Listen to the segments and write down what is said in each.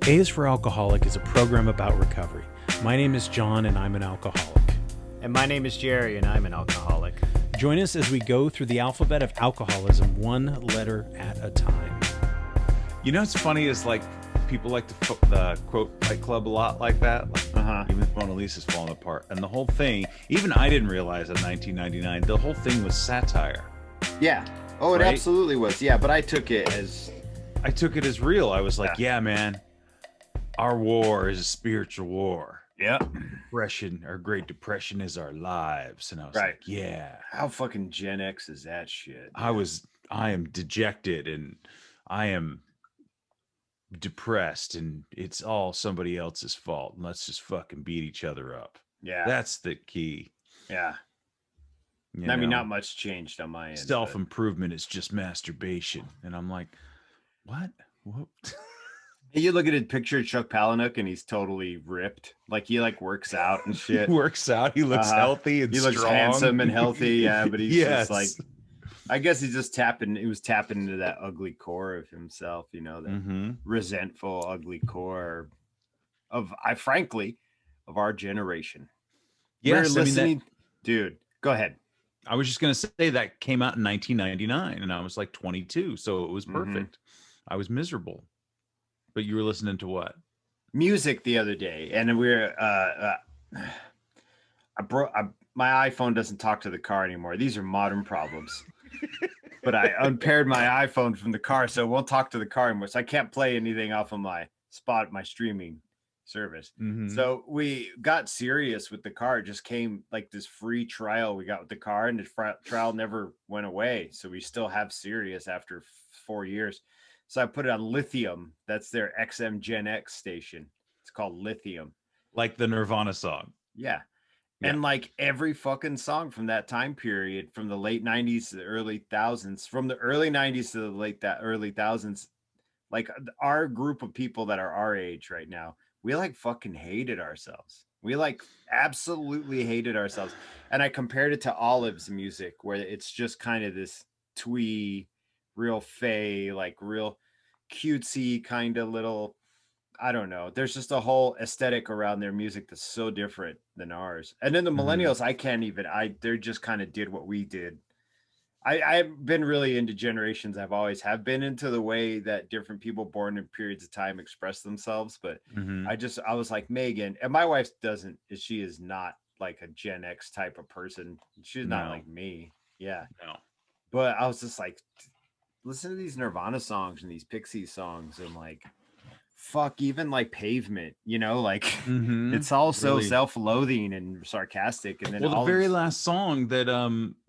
A is for Alcoholic is a program about recovery. My name is John and I'm an alcoholic. And my name is Jerry and I'm an alcoholic. Join us as we go through the alphabet of alcoholism one letter at a time. You know what's funny is like people like to quote Fight Club a lot like that. Like, even if Mona Lisa's falling apart. And the whole thing, even I didn't realize in 1999, the whole thing was satire. Yeah. Oh, it Right? absolutely was. Yeah, but I took it as... real. I was like, yeah, man, our war is a spiritual war. Yeah. Depression, our Great Depression is our lives. And I was Right. like, yeah. How fucking Gen X is that shit? I am dejected and I am depressed and it's all somebody else's fault. And let's just fucking beat each other up. Yeah. That's the key. Yeah. You I mean, know? not much changed on my end. Self-improvement is just masturbation. And I'm like, what? You look at a picture of Chuck Palahniuk and he's totally ripped. Like he like works out and shit. He works out. He looks healthy and he strong. looks handsome and healthy. Yeah, but he's Yes. just like, I guess he was tapping into that ugly core of himself, you know, that resentful, ugly core of our generation. Yes, We're listening, dude. Go ahead. I was just going to say that came out in 1999 and I was like 22. So it was perfect. I was miserable. But you were listening to what? Music the other day. And my iPhone doesn't talk to the car anymore. These are modern problems. But I unpaired my iPhone from the car, so it won't talk to the car anymore. So I can't play anything off of my streaming service. So we got serious with the car. It just came like this free trial we got with the car, and the trial never went away. So we still have Sirius after 4 years. So I put it on Lithium. That's their XM Gen X station. It's called Lithium. Like the Nirvana song. Yeah. And like every fucking song from that time period, from the late 90s to the early thousands, from the early 90s to the early thousands, like our group of people that are our age right now, we like fucking hated ourselves. We like absolutely hated ourselves. And I compared it to Olive's music, where it's just kind of this twee, real fey, like real cutesy kind of little, I don't know. There's just a whole aesthetic around their music that's so different than ours. And then the millennials, they just kind of did what we did. I've been really into generations. I've always have been into the way that different people born in periods of time express themselves. But I was like Megan, and my wife she is not like a Gen X type of person. She's not like me. Yeah. No. But I was just like, listen to these Nirvana songs and these Pixies songs and like, fuck, even like Pavement, you know, like it's all so really self-loathing and sarcastic. And then the very last song that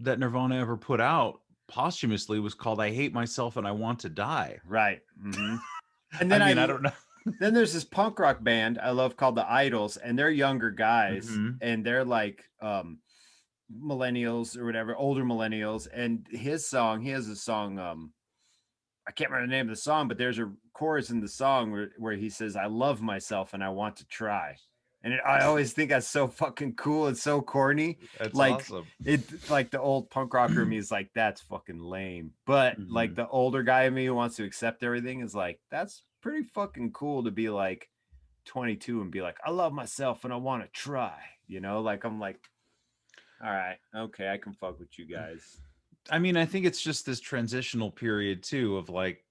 that Nirvana ever put out posthumously was called "I Hate Myself and I Want to Die." Right. And then I don't know. Then there's this punk rock band I love called the Idols, and they're younger guys, and they're like millennials or whatever, older millennials. And he has a song. I can't remember the name of the song, but there's a chorus in the song where he says, "I love myself and I want to try." And I always think that's so fucking cool. It's so corny. That's like awesome. It's like the old punk rocker in me is like, that's fucking lame. But like the older guy in me who wants to accept everything is like, that's pretty fucking cool to be like 22 and be like, I love myself and I want to try. You know, like I'm like, all right, okay, I can fuck with you guys. I mean, I think it's just this transitional period too of like,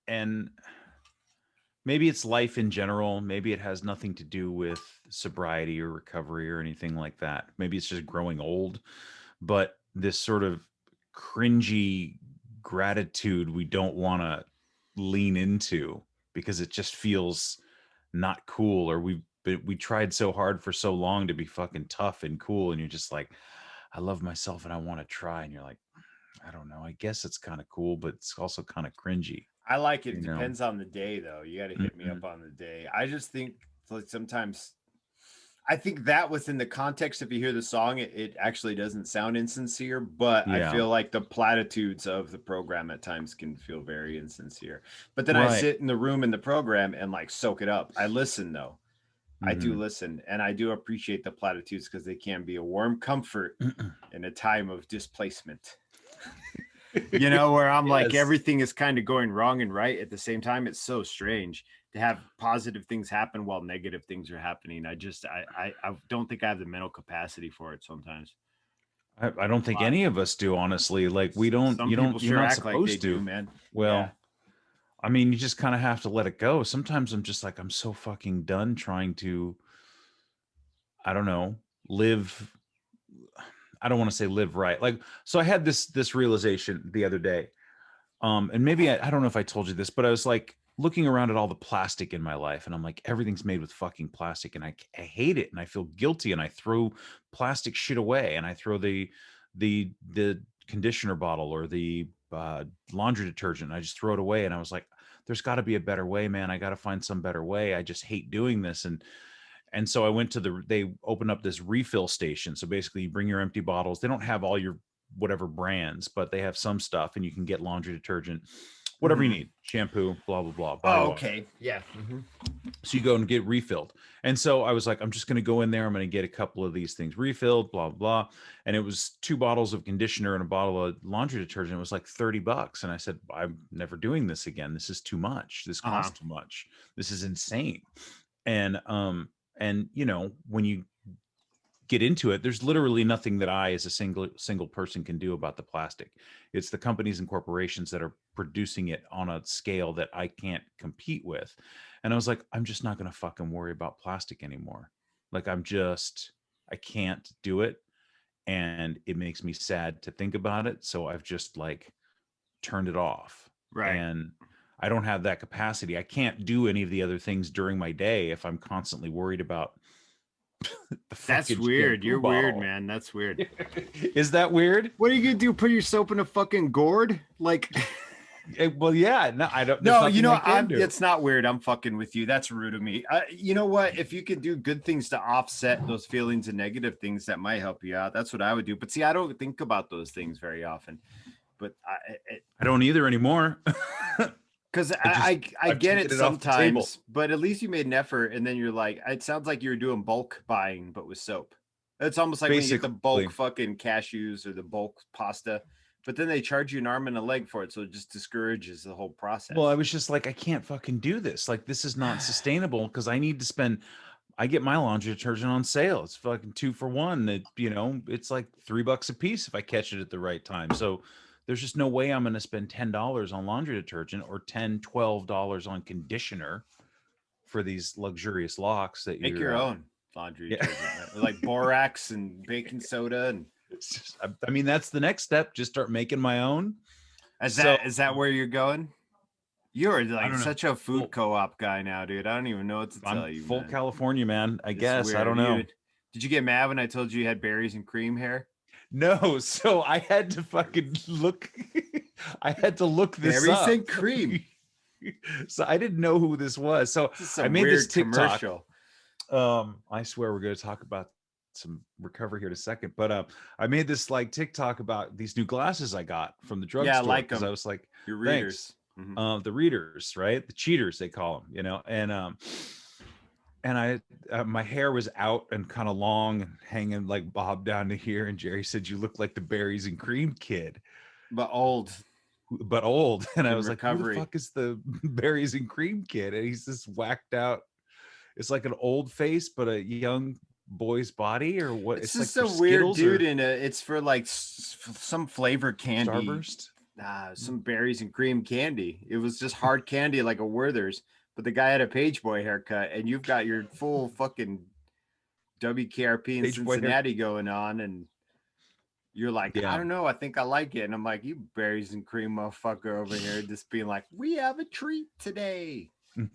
and maybe it's life in general. Maybe it has nothing to do with sobriety or recovery or anything like that. Maybe it's just growing old, but this sort of cringy gratitude we don't want to lean into because it just feels not cool, or we tried so hard for so long to be fucking tough and cool. And you're just like, I love myself and I want to try. And you're like, I don't know. I guess it's kind of cool, but it's also kind of cringy. I like it. It depends on the day, though. You got to hit me up on the day. I just think like sometimes, I think that within the context, if you hear the song, it actually doesn't sound insincere, but I feel like the platitudes of the program at times can feel very insincere. But then I sit in the room in the program and like soak it up. I listen though. I do listen, and I do appreciate the platitudes because they can be a warm comfort in a time of displacement. You know, where I'm like, everything is kind of going wrong and right at the same time. It's so strange have positive things happen while negative things are happening. I don't think I have the mental capacity for it sometimes. I don't think any of us do, honestly. Like we don't, Some people you're sure not act like they supposed to. do, man. Well, Yeah. I mean, you just kind of have to let it go. Sometimes I'm just like, I'm so fucking done trying to, I don't know, live. I don't want to say live right. Like, so I had this realization the other day. And maybe I don't know if I told you this, but I was like looking around at all the plastic in my life, and I'm like, everything's made with fucking plastic, and I hate it, and I feel guilty, and I throw plastic shit away, and I throw the conditioner bottle or the laundry detergent, and I just throw it away, and I was like, there's got to be a better way, man. I got to find some better way. I just hate doing this, and so I went to they opened up this refill station. So basically you bring your empty bottles. They don't have all your whatever brands, but they have some stuff, and you can get laundry detergent, whatever you need, shampoo, blah, blah, blah, body Oh, wash. okay. Yeah. So you go and get refilled. And so I was like, I'm just going to go in there. I'm going to get a couple of these things refilled, blah, blah, blah. And it was 2 bottles of conditioner and a bottle of laundry detergent. It was like $30. And I said, I'm never doing this again. This is too much. This costs too much. This is insane. And you know, when you get into it, there's literally nothing that I as a single person can do about the plastic. It's the companies and corporations that are producing it on a scale that I can't compete with. And I was like, I'm just not going to fucking worry about plastic anymore. Like I can't do it, and it makes me sad to think about it. So I've just like turned it off. Right. And I don't have that capacity. I can't do any of the other things during my day if I'm constantly worried about That's weird. You're weird, man. That's weird. Is that weird? What are you gonna do? Put your soap in a fucking gourd? Like, well, yeah. No, I don't. no, you know, it's not weird. I'm fucking with you. That's rude of me. You know what? If you could do good things to offset those feelings and negative things, that might help you out. That's what I would do. But see, I don't think about those things very often. But I don't either anymore. Because I get it sometimes, but at least you made an effort, and then you're like, it sounds like you're doing bulk buying, but with soap. It's almost like when you get the bulk fucking cashews or the bulk pasta, but then they charge you an arm and a leg for it, so it just discourages the whole process. Well, I was just like, I can't fucking do this. Like, this is not sustainable because I need to spend. I get my laundry detergent on sale. It's fucking 2 for 1. That, you know, it's like $3 a piece if I catch it at the right time. So there's just no way I'm going to spend $10 on laundry detergent or $12 on conditioner for these luxurious locks that make your own laundry detergent, like borax and baking soda. And it's just, I mean, that's the next step. Just start making my own. Is that where you're going? You're like such a food co-op guy now, dude. I don't even know what to tell you. Full California, man. I guess. I don't know. Did you get mad when I told you had berries and cream hair? No, so I had to fucking look. I had to look this up. Berries and cream. So I didn't know who this was. So I made this TikTok. I swear we're going to talk about some recovery here in a second, but I made this like TikTok about these new glasses I got from the drugstore. Yeah, like them. I was like, your readers. The readers, right? The cheaters, they call them, you know. And I my hair was out and kind of long and hanging like bob down to here. And Jerry said, you look like the berries and cream kid. But old. And I was like, who the fuck is the berries and cream kid? And he's this whacked out. It's like an old face, but a young boy's body, or what? It's just like a weird dude it's for like some flavor candy. Starburst? Some berries and cream candy. It was just hard candy like a Werther's. But the guy had a page boy haircut, and you've got your full fucking WKRP in Cincinnati going on, and you're like, I don't know, I think I like it. And I'm like, you berries and cream motherfucker over here just being like, we have a treat today.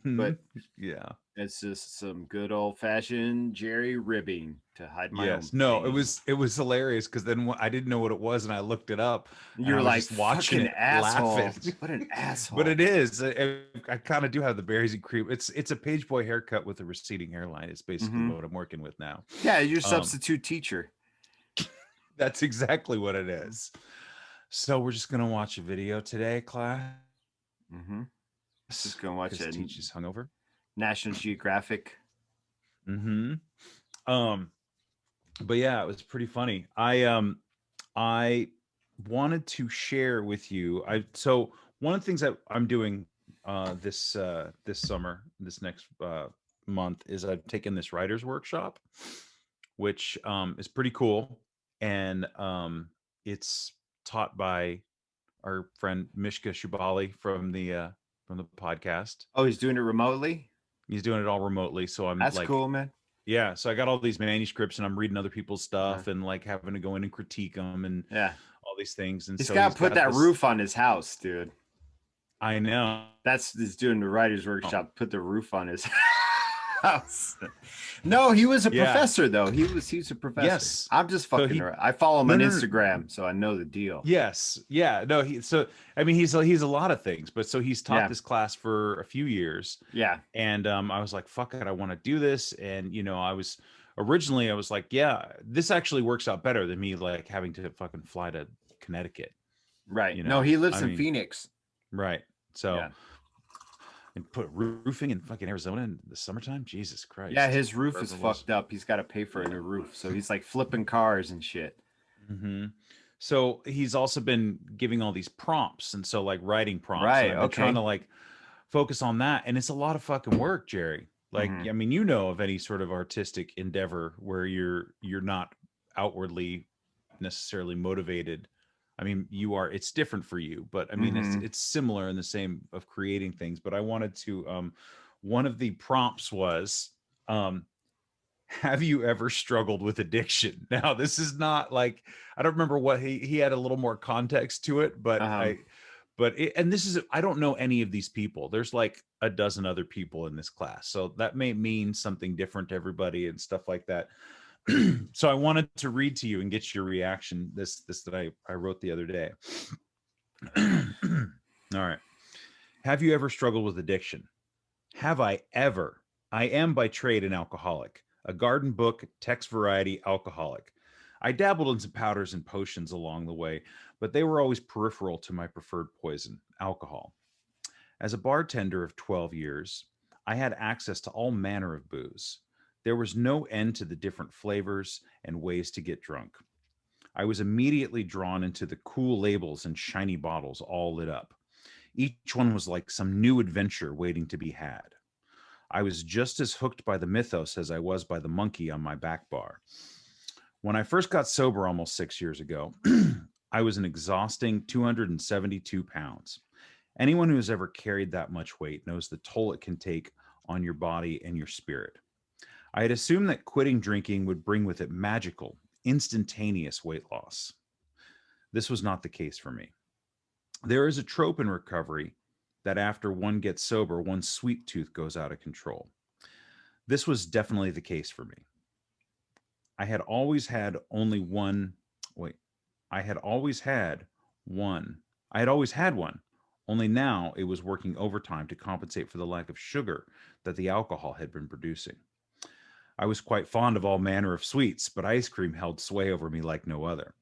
But yeah, it's just some good old fashioned Jerry ribbing to hide my own no pain. It was hilarious because then I didn't know what it was and I looked it up. You're like, watching it, asshole. Laughing. What an asshole. But it is. I kind of do have the berries and cream. It's a page boy haircut with a receding hairline. It's basically what I'm working with now. Yeah, you're substitute teacher. That's exactly what it is. So we're just gonna watch a video today, class. Just gonna watch it. Teacher's hungover. National Geographic. But yeah, it was pretty funny. I wanted to share with you. So one of the things that I'm doing this summer, this next month, is I've taken this writer's workshop, which is pretty cool, and it's taught by our friend Mishka Shubali from the podcast. Oh, he's doing it remotely. He's doing it all remotely, so I'm That's like, cool, man. yeah. So I got all these manuscripts, and I'm reading other people's stuff, and like having to go in and critique them, and Yeah, all these things. And he's so got he's to put got that this. roof on his house, dude. I know. That's he's doing the writer's workshop. Put the roof on his house. No, he was a professor though. He's a professor. Yes. I'm just fucking. I follow him on Instagram, so I know the deal. Yes. Yeah. No. So I mean, he's a lot of things, but so he's taught this class for a few years. Yeah. And I was like, fuck it, I want to do this. And I was like, yeah, this actually works out better than me like having to fucking fly to Connecticut. Right. No, he lives in Phoenix. Right. So. And put roofing in fucking Arizona in the summertime? Jesus Christ. Yeah, his roof is fucked up. He's got to pay for a new roof. So he's like flipping cars and shit. Mm-hmm. So he's also been giving all these prompts. And so like writing prompts. Right. I'm trying to like focus on that. And it's a lot of fucking work, Jerry. Like, I mean, of any sort of artistic endeavor where you're not outwardly necessarily motivated. I mean, it's different for you, but I mean, it's similar in the same of creating things. But I wanted to, one of the prompts was, have you ever struggled with addiction? Now, this is not like, I don't remember what he had a little more context to it, but I don't know any of these people. There's like a dozen other people in this class. So that may mean something different to everybody and stuff like that. So I wanted to read to you and get your reaction. This that I wrote the other day. All right. Have you ever struggled with addiction? Have I ever? I am by trade an alcoholic, a garden book, text variety alcoholic. I dabbled in some powders and potions along the way, but they were always peripheral to my preferred poison, alcohol. As a bartender of 12 years, I had access to all manner of booze. There was no end to the different flavors and ways to get drunk. I was immediately drawn into the cool labels and shiny bottles all lit up. Each one was like some new adventure waiting to be had. I was just as hooked by the mythos as I was by the monkey on my back bar. When I first got sober almost 6 years ago, I was an exhausting 272 pounds. Anyone who has ever carried that much weight knows the toll it can take on your body and your spirit. I had assumed that quitting drinking would bring with it magical, instantaneous weight loss. This was not the case for me. There is a trope in recovery that after one gets sober, one's sweet tooth goes out of control. This was definitely the case for me. I had always had one, only now it was working overtime to compensate for the lack of sugar that the alcohol had been producing. I was quite fond of all manner of sweets, but ice cream held sway over me like no other.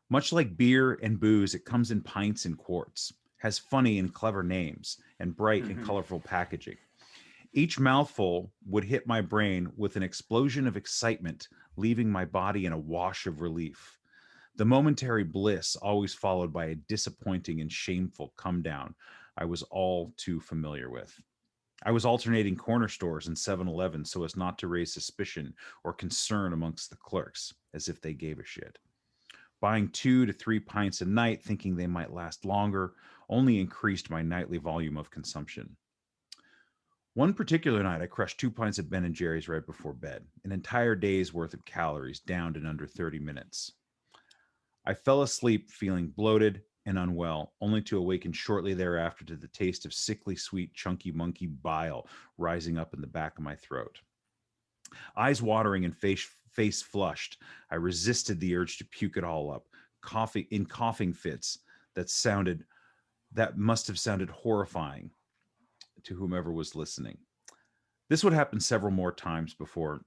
Much like beer and booze, it comes in pints and quarts, has funny and clever names, and bright and colorful packaging. Each mouthful would hit my brain with an explosion of excitement, leaving my body in a wash of relief. The momentary bliss always followed by a disappointing and shameful come down I was all too familiar with. I was alternating corner stores and 7-Eleven so as not to raise suspicion or concern amongst the clerks, as if they gave a shit. Buying 2 to 3 pints a night, thinking they might last longer, only increased my nightly volume of consumption. One particular night, I crushed 2 pints of Ben & Jerry's right before bed, an entire day's worth of calories downed in under 30 minutes. I fell asleep feeling bloated and unwell, only to awaken shortly thereafter to the taste of sickly sweet chunky monkey bile rising up in the back of my throat. Eyes watering and face flushed, I resisted the urge to puke it all up, coughing fits that must have sounded horrifying to whomever was listening. This would happen several more times before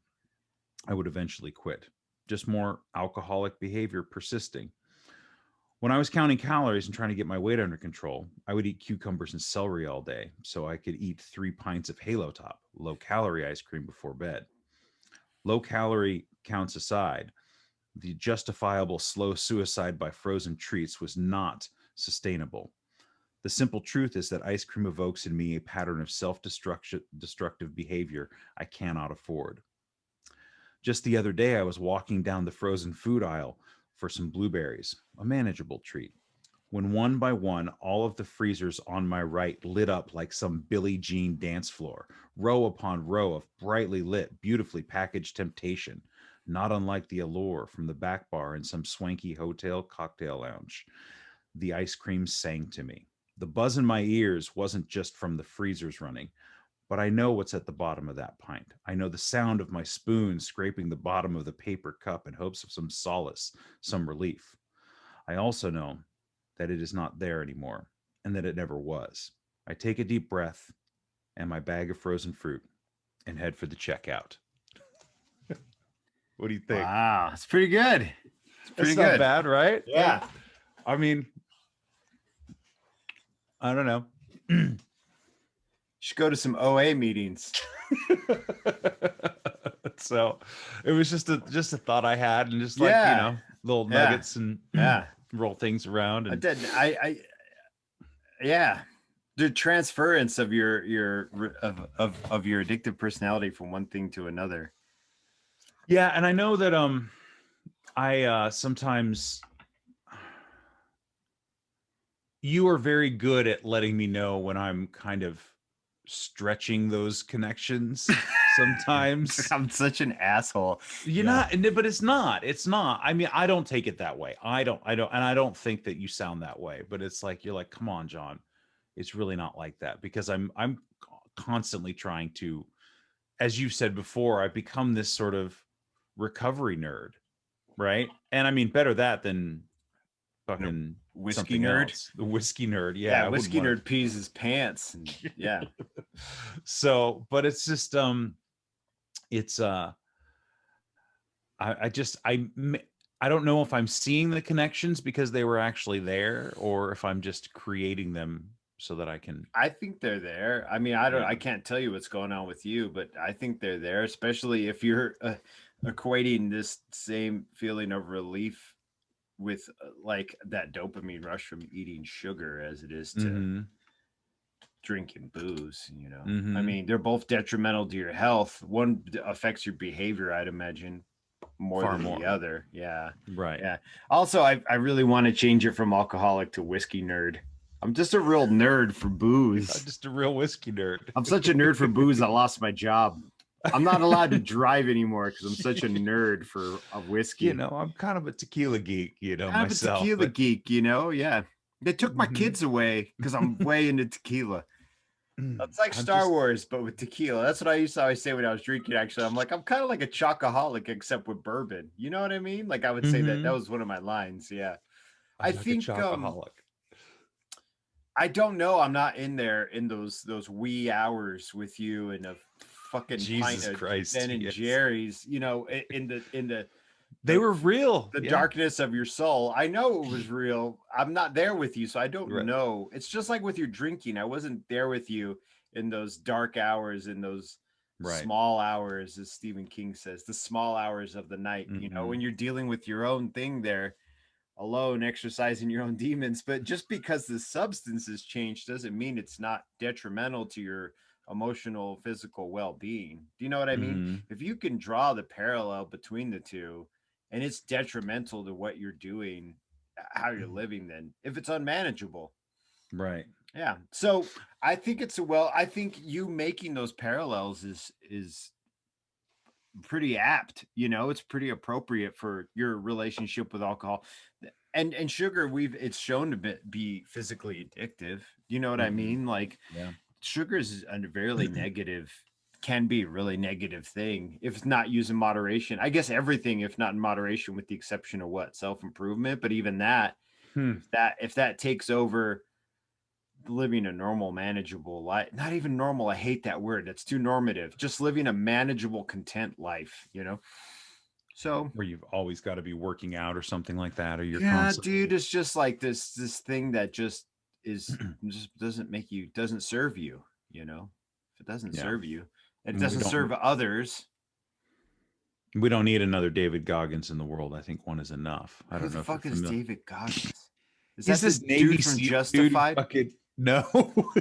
I would eventually quit. Just more alcoholic behavior persisting. When I was counting calories and trying to get my weight under control, I would eat cucumbers and celery all day so I could eat 3 pints of Halo Top, low-calorie ice cream before bed. Low-calorie counts aside, the justifiable slow suicide by frozen treats was not sustainable. The simple truth is that ice cream evokes in me a pattern of destructive behavior I cannot afford. Just the other day, I was walking down the frozen food aisle for some blueberries, a manageable treat, when one by one, all of the freezers on my right lit up like some Billie Jean dance floor, row upon row of brightly lit, beautifully packaged temptation, not unlike the allure from the back bar in some swanky hotel cocktail lounge. The ice cream sang to me. The buzz in my ears wasn't just from the freezers running, but I know what's at the bottom of that pint. I know the sound of my spoon scraping the bottom of the paper cup in hopes of some solace, some relief. I also know that it is not there anymore and that it never was. I take a deep breath and my bag of frozen fruit and head for the checkout. What do you think? Wow, it's pretty good. It's pretty That's not good. bad, right? Yeah. I mean, I don't know. Should go to some OA meetings. So it was just a thought I had, and just like, you know, little nuggets and roll things around. And yeah, the transference of your addictive personality from one thing to another. Yeah, and I know that I sometimes, you are very good at letting me know when I'm kind of stretching those connections sometimes. I'm such an asshole. You're not, but it's not. I mean, I don't take it that way. I don't, and I don't think that you sound that way. But it's like, you're like, come on, John. It's really not like that, because I'm constantly trying to, as you said before, I've become this sort of recovery nerd, right? And I mean, better that than fucking whiskey nerd. Else. The whiskey nerd, yeah. Whiskey nerd pees his pants. And, yeah. So, but it's just it's I don't know if I'm seeing the connections because they were actually there, or if I'm just creating them so that I can. I think they're there. I mean, I can't tell you what's going on with you, but I think they're there, especially if you're equating this same feeling of relief with like that dopamine rush from eating sugar as it is to drinking booze, you know. I mean, they're both detrimental to your health. One affects your behavior, I'd imagine, more than the other. Yeah. Right. Yeah. Also, I really want to change it from alcoholic to whiskey nerd. I'm just a real nerd for booze. I'm just a real whiskey nerd. I'm such a nerd for booze, I lost my job. I'm not allowed to drive anymore because I'm such a nerd for a whiskey. You know, I'm kind of a tequila geek, you know, I'm myself. a tequila geek, you know, yeah. They took my kids away because I'm way into tequila. That's like Star Wars, but with tequila. That's what I used to always say when I was drinking, actually. I'm like, I'm kind of like a chocoholic, except with bourbon. You know what I mean? Like, I would say that was one of my lines, yeah. I like think I don't know. I'm not in there in those wee hours with you and a fucking Jesus Christ, Ben and Jerry's, you know, in the they were real. The darkness of your soul. I know it was real. I'm not there with you, so I don't know. It's just like with your drinking. I wasn't there with you in those dark hours, in those small hours, as Stephen King says, the small hours of the night, you know, when you're dealing with your own thing there alone, exercising your own demons. But just because the substance has changed doesn't mean it's not detrimental to your emotional, physical well-being. Do you know what I mean? If you can draw the parallel between the two, and it's detrimental to what you're doing, how you're living, then if it's unmanageable. Right. Yeah. So I think I think you making those parallels is pretty apt, you know. It's pretty appropriate for your relationship with alcohol and sugar. It's shown to be physically addictive. You know what I mean? Like, sugar is a very negative, can be a really negative thing if it's not used in moderation. I guess everything, if not in moderation, with the exception of self-improvement. But even that, if that takes over living a normal, manageable life, not even normal, I hate that word, that's too normative, just living a manageable, content life, you know. So where you've always got to be working out or something like that, or you're dude, it's just like this thing that just doesn't serve you, you know. If it doesn't serve you, and it doesn't serve others, we don't need another David Goggins in the world. I think one is enough. I don't know. Who the fuck is David Goggins? Is that this Navy dude from Justified? No,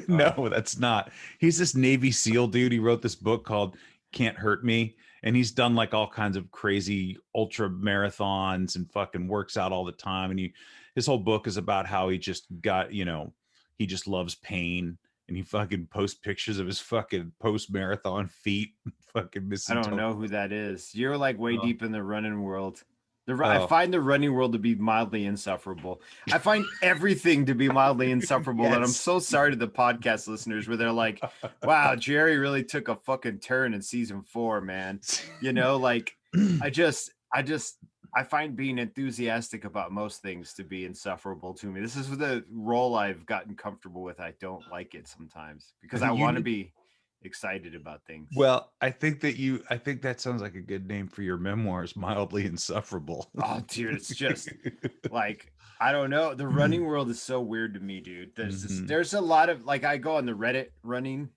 no, that's not. He's this Navy SEAL dude. He wrote this book called Can't Hurt Me. And he's done like all kinds of crazy ultra marathons and fucking works out all the time. And his whole book is about how he just got, he just loves pain. And he fucking posts pictures of his fucking post marathon feet, fucking I missing. don't know who that is. You're like way deep in the running world. Oh. I find the running world to be mildly insufferable. I find everything to be mildly insufferable. Yes. And I'm so sorry to the podcast listeners where they're like, wow, Jerry really took a fucking turn in season 4, man. Like I find being enthusiastic about most things to be insufferable to me. This is the role I've gotten comfortable with. I don't like it sometimes because I want to be excited about things. Well, I think that sounds like a good name for your memoirs, Mildly Insufferable. Oh, dude, it's just like, I don't know. The running world is so weird to me, dude. There's a lot of, like, I go on the Reddit running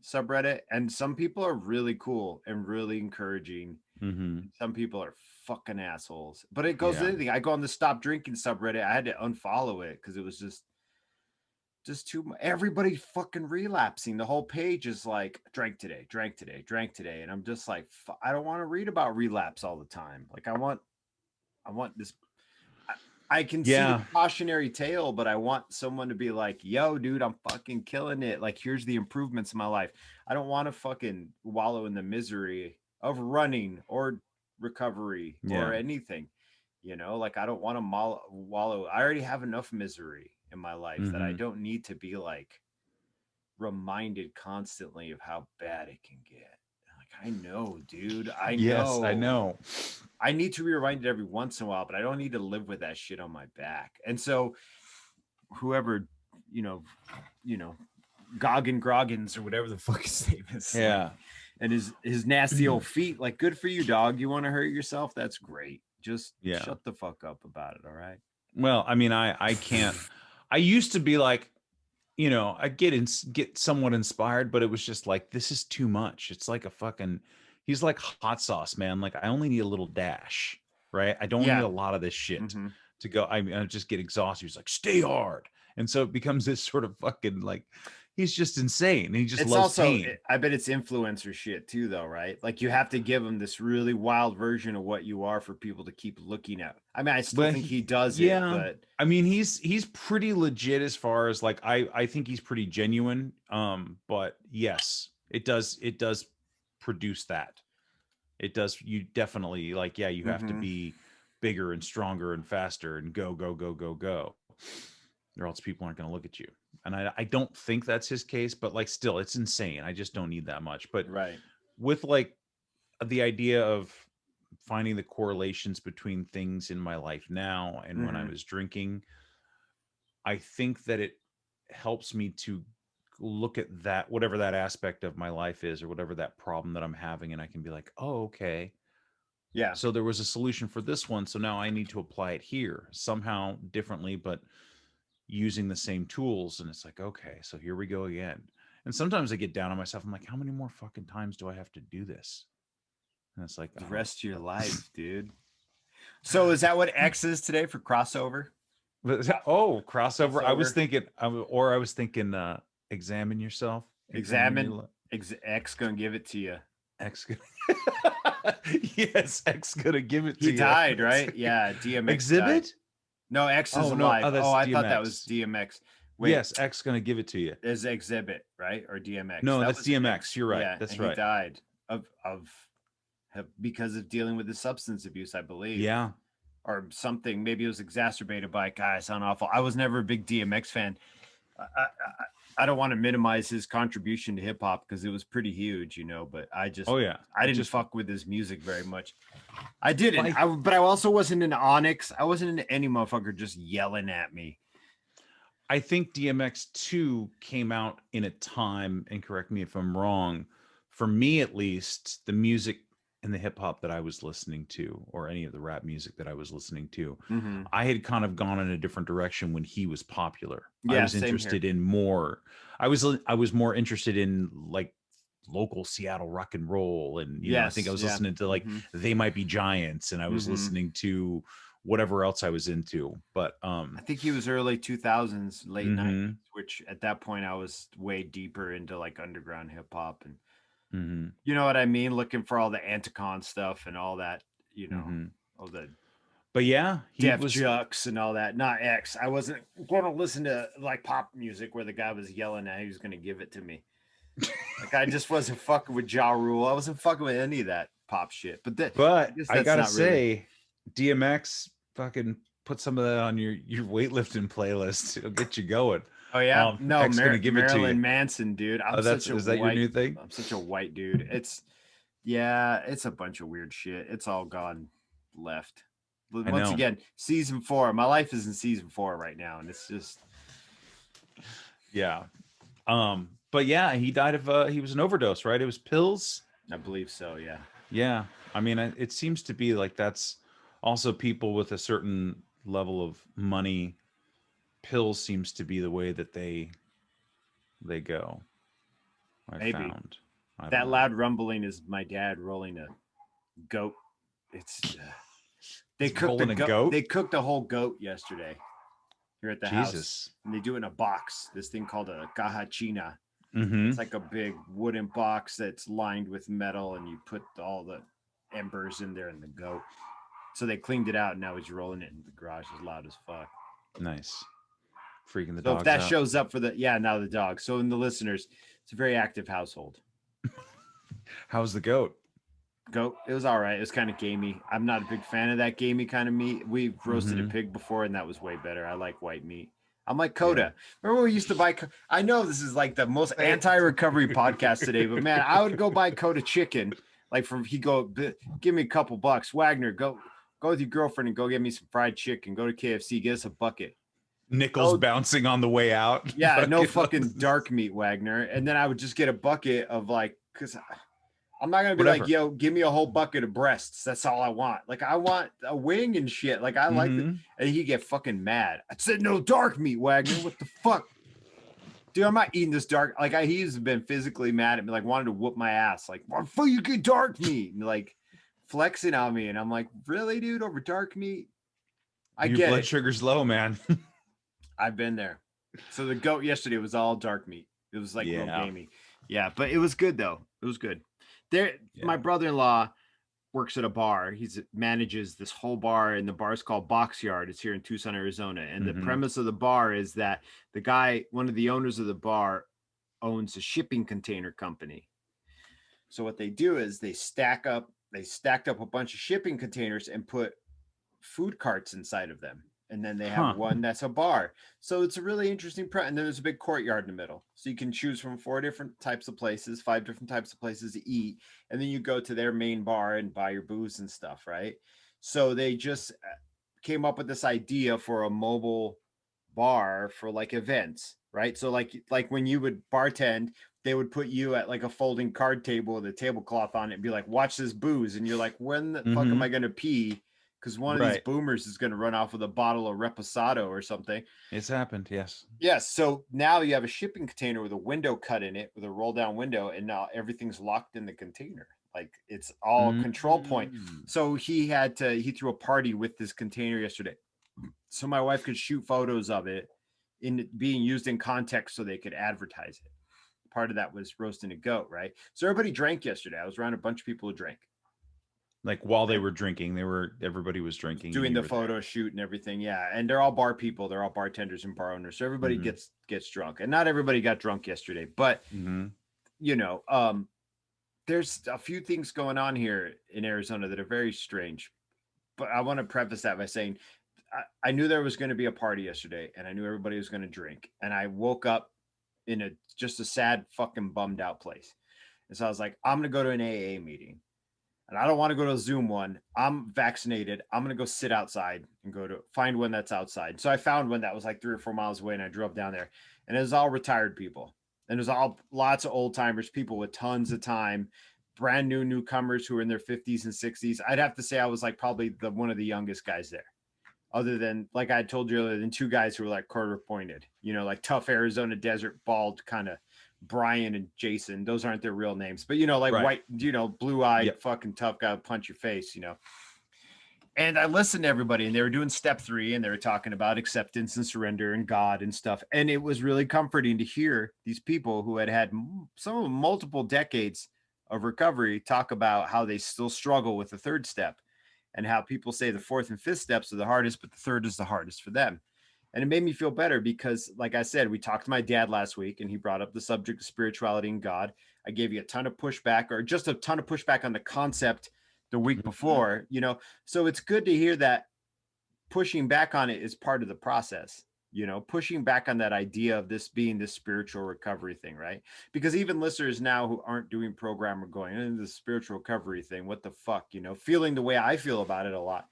subreddit, and some people are really cool and really encouraging. Some people are fucking assholes, but it goes to anything. I go on the stop drinking subreddit. I had to unfollow it because it was just too much. Everybody fucking relapsing. The whole page is like, drank today. And I'm just like, I don't want to read about relapse all the time. Like, I want this. I can see the cautionary tale, but I want someone to be like, yo, dude, I'm fucking killing it. Like, here's the improvements in my life. I don't want to fucking wallow in the misery of running or recovery or anything, like, I don't want to wallow. I already have enough misery in my life that I don't need to be like reminded constantly of how bad it can get. Like, I know, dude. Yes, I know. I need to be reminded every once in a while, but I don't need to live with that shit on my back. And so whoever, Goggin Groggins or whatever the fuck his name is. Yeah. And his nasty old feet, like, good for you, dog. You want to hurt yourself? That's great. Just shut the fuck up about it. All right. Well, I mean, I can't. I used to be like, I get somewhat inspired, but it was just like, this is too much. It's like he's like hot sauce, man. Like, I only need a little dash, right? I don't need a lot of this shit to go. I just get exhausted. He's like, stay hard. And so it becomes this sort of fucking like, he's just insane. He just loves pain. I bet it's influencer shit too, though, right? Like, you have to give him this really wild version of what you are for people to keep looking at. I mean, I still think he does it, but I mean, he's pretty legit as far as like, I think he's pretty genuine. But yes, it does produce that. It does. You definitely like, you have to be bigger and stronger and faster and go, or else people aren't going to look at you. And I don't think that's his case, but like, still, it's insane. I just don't need that much. But with like the idea of finding the correlations between things in my life now and when I was drinking, I think that it helps me to look at that, whatever that aspect of my life is, or whatever that problem that I'm having. And I can be like, oh, okay. Yeah. So there was a solution for this one. So now I need to apply it here somehow differently, but using the same tools. And it's like, okay, so here we go again. And sometimes I get down on myself. I'm like, how many more fucking times do I have to do this? And it's like the rest of your life, dude. So is that what X is today for crossover? Crossover. I was thinking, examine yourself. X gonna give it to you. Yes, X gonna give it to you. He died, right? Yeah, DMX Exhibit? died. No, X is alive. I thought that was DMX. Wait, yes, X gonna give it to you. Is Exhibit, right? Or DMX? No, that's DMX. You're right. Yeah, that's right. He died because of dealing with the substance abuse, I believe. Yeah. Or something. Maybe it was exacerbated by, God, I sound awful. I was never a big DMX fan. I don't want to minimize his contribution to hip hop because it was pretty huge, but I just, I didn't fuck with his music very much. I didn't, but I also wasn't into Onyx. I wasn't into any motherfucker just yelling at me. I think DMX 2 came out in a time, and correct me if I'm wrong, for me at least, the music and the hip hop that I was listening to, or any of the rap music that I was listening to, I had kind of gone in a different direction when he was popular. I was interested in more. I was more interested in like local Seattle rock and roll, and I think I was listening to like They Might Be Giants, and I was listening to whatever else I was into. But I think he was early 2000s, late Mhm. 90s, which at that point I was way deeper into like underground hip hop and mhm, you know what I mean? Looking for all the Anticon stuff and all that, mhm. all the But yeah, he Def was Jux and all that. Not X. I wasn't going to listen to like pop music where the guy was yelling at he was going to give it to me. Like I just wasn't fucking with Ja Rule. I wasn't fucking with any of that pop shit. But I but guess I that's gotta not really. say, DMX fucking put some of that on your weightlifting playlist. It'll get you going. Oh yeah, no, X gonna give it to you. Marilyn Manson, dude. Oh, is that your new thing? I'm such a white dude. It's a bunch of weird shit. It's all gone left. I Once know. again, season 4. My life is in season 4 right now, and it's just Yeah. But yeah, he died of he was an overdose, right? It was pills. I believe so. Yeah. Yeah. I mean, it seems to be like that's also people with a certain level of money. Pills seems to be the way that they go. I Maybe found. I don't that know. loud rumbling is my dad rolling a goat. It's they He's cooked a rolling a goat. goat? They cooked a whole goat yesterday here at the house, Jesus. and they do it in a box. This thing called a cajachina. Mm-hmm. It's like a big wooden box that's lined with metal, and you put all the embers in there and the goat. So they cleaned it out, and now he's rolling it in the garage as loud as fuck. Nice. Freaking the So if dogs that out. shows up for now the dog. So in the listeners, it's a very active household. How's the goat? Goat, it was all right. It was kind of gamey. I'm not a big fan of that gamey kind of meat. We've roasted a Mhm. pig before, and that was way better. I like white meat. I'm like Coda. Remember we used to buy? I know this is like the most anti-recovery podcast today, but man, I would go buy Coda chicken. Like give me a couple bucks. Wagner, go with your girlfriend and go get me some fried chicken. Go to KFC, get us a bucket. Nickels Oh, bouncing on the way out. yeah, no fucking dark meat, Wagner. And then I would just get a bucket of like, because I'm not gonna be Whatever. like, yo, give me a whole bucket of breasts. That's all I want. Like I want a wing and shit. Like I like it. Mhm. And he'd get fucking mad. I said no dark meat, Wagner. What the fuck? Dude, I'm not eating this dark. Like he's been physically mad at me, like wanted to whoop my ass. Like, why the fuck you get dark meat? And like flexing on me. And I'm like, really, dude, over dark meat? I Your get blood it. sugar's low, man. I've been there. So the goat yesterday was all dark meat. It was like real Yeah. gamey. Yeah, but it was good though. It was good. My Yeah. brother-in-law works at a bar. He manages this whole bar, and the bar is called Box Yard. It's here in Tucson, Arizona. And the Mhm. premise of the bar is that the guy, one of the owners of the bar, owns a shipping container company. So what they do is they stacked up a bunch of shipping containers and put food carts inside of them. And then they have one that's a bar. So it's a really interesting and then there's a big courtyard in the middle. So you can choose from 5 different types of places to eat. And then you go to their main bar and buy your booze and stuff, right? So they just came up with this idea for a mobile bar for like events, right? So like when you would bartend, they would put you at like a folding card table with a tablecloth on it and be like, watch this booze. And you're like, when the fuck am I going to pee? Because one of these boomers is going to run off with a bottle of Reposado or something. It's happened, yes. Yes. So now you have a shipping container with a window cut in it with a roll down window, and now everything's locked in the container. Like it's all control point. So he threw a party with this container yesterday. So my wife could shoot photos of it in being used in context so they could advertise it. Part of that was roasting a goat, right? So everybody drank yesterday. I was around a bunch of people who drank. Like while they were drinking, everybody was drinking. Doing the photo shoot and everything. Yeah. And they're all bar people. They're all bartenders and bar owners. So everybody gets drunk. And not everybody got drunk yesterday, but there's a few things going on here in Arizona that are very strange. But I want to preface that by saying I knew there was going to be a party yesterday and I knew everybody was going to drink. And I woke up in just a sad fucking bummed out place. And so I was like, I'm going to go to an AA meeting. And I don't want to go to a Zoom one. I'm vaccinated. I'm going to go sit outside and find one that's outside. So I found one that was like 3 or 4 miles away and I drove down there and it was all retired people. And there's all lots of old timers, people with tons of time, brand new newcomers who are in their 50s and 60s. I'd have to say I was like probably one of the youngest guys there. Other than, like I told you earlier, than 2 guys who were like quarter pointed, like tough Arizona desert, bald kind of Brian and Jason. Those aren't their real names, but white, blue eyed, fucking tough guy, punch your face, And I listened to everybody, and they were doing step 3, and they were talking about acceptance and surrender and God and stuff. And it was really comforting to hear these people who had some of them multiple decades of recovery talk about how they still struggle with the 3rd step, and how people say the 4th and 5th steps are the hardest, but the 3rd is the hardest for them. And it made me feel better because, like I said, we talked to my dad last week, and he brought up the subject of spirituality and God. I gave you a ton of pushback, or just a ton of pushback on the concept the week before, you know. So it's good to hear that pushing back on it is part of the process, you know, pushing back on that idea of this being this spiritual recovery thing, right? Because even listeners now who aren't doing program are going into the spiritual recovery thing, what the fuck, you know, feeling the way I feel about it a lot.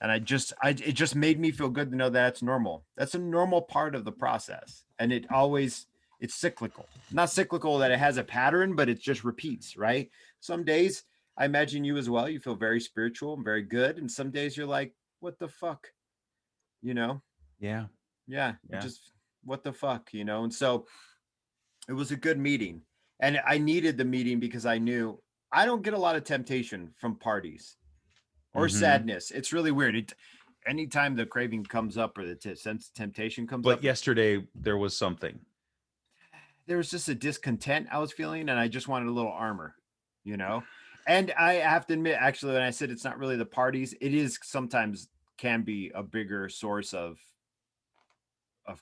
And it just made me feel good to know that it's normal. That's a normal part of the process. And it's cyclical, not cyclical that it has a pattern, but it just repeats, right? Some days, I imagine you as well, you feel very spiritual and very good. And some days you're like, what the fuck? You know? Yeah. Just what the fuck, you know? And so it was a good meeting. And I needed the meeting because I knew I don't get a lot of temptation from parties or sadness. It's really weird. Anytime the craving comes up or the sense of temptation comes up. But yesterday there was something. There was just a discontent I was feeling, and I just wanted a little armor, you know? And I have to admit, actually, when I said it's not really the parties, it is sometimes can be a bigger source of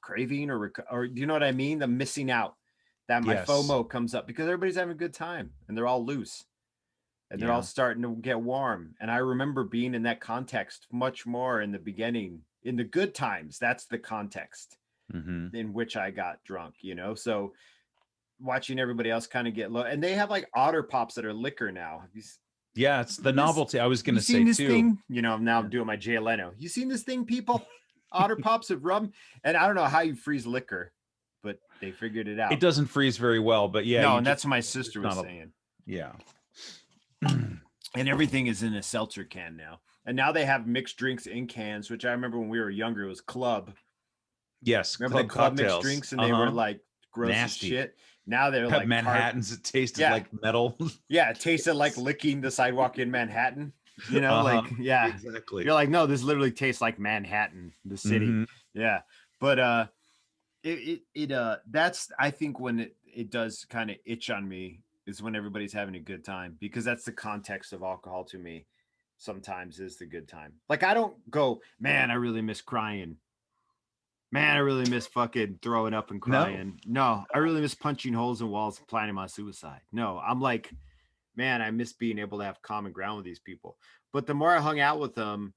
craving or do you know what I mean? The missing out, that my FOMO comes up because everybody's having a good time and they're all loose and they're all starting to get warm. And I remember being in that context much more in the beginning, in the good times. That's the context in which I got drunk, you know? So watching everybody else kind of get low, and they have like otter pops that are liquor now. Yeah, it's the novelty. I was going to say this too. Thing? You know, now I'm doing my Jay Leno. You seen this thing, people? Otter pops of rum, and I don't know how you freeze liquor, but they figured it out. It doesn't freeze very well, but yeah. No, and that's what my sister was saying. Yeah. And everything is in a seltzer can now, and now they have mixed drinks in cans, which I remember when we were younger, it was Club. Yes, remember the Club mixed drinks, and they were like gross as shit. Now they're like Manhattans. It tasted like metal. Yeah, it tasted like licking the sidewalk in Manhattan. You know, like exactly. You're like, no, this literally tastes like Manhattan, the city. Yeah, but that's I think when it does kind of itch on me is when everybody's having a good time, because that's the context of alcohol to me. Sometimes is the good time. Like I don't go, man, I really miss crying. Man, I really miss fucking throwing up and crying. No, I really miss punching holes in walls and planning my suicide. No, I'm like, man, I miss being able to have common ground with these people. But the more I hung out with them,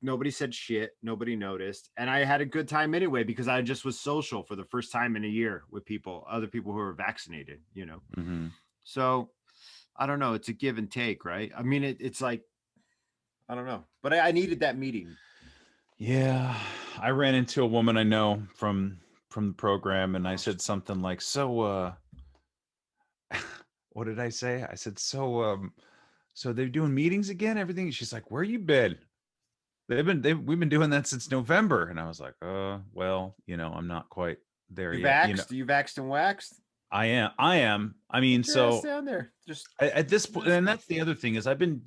nobody said shit. Nobody noticed. And I had a good time anyway, because I just was social for the first time in a year with other people who were vaccinated, you know? So I don't know. It's a give and take, right? I mean, it's like, I don't know, but I needed that meeting. Yeah, I ran into a woman I know from the program, and I said something like, "So, what did I say?" I said, "So, so they're doing meetings again, everything." She's like, "Where you been?" We've been doing that since November, and I was like, well, you know, I'm not quite there yet." You vaxxed and waxed? I am. I mean, so down there, just at this point, and that's the other thing is I've been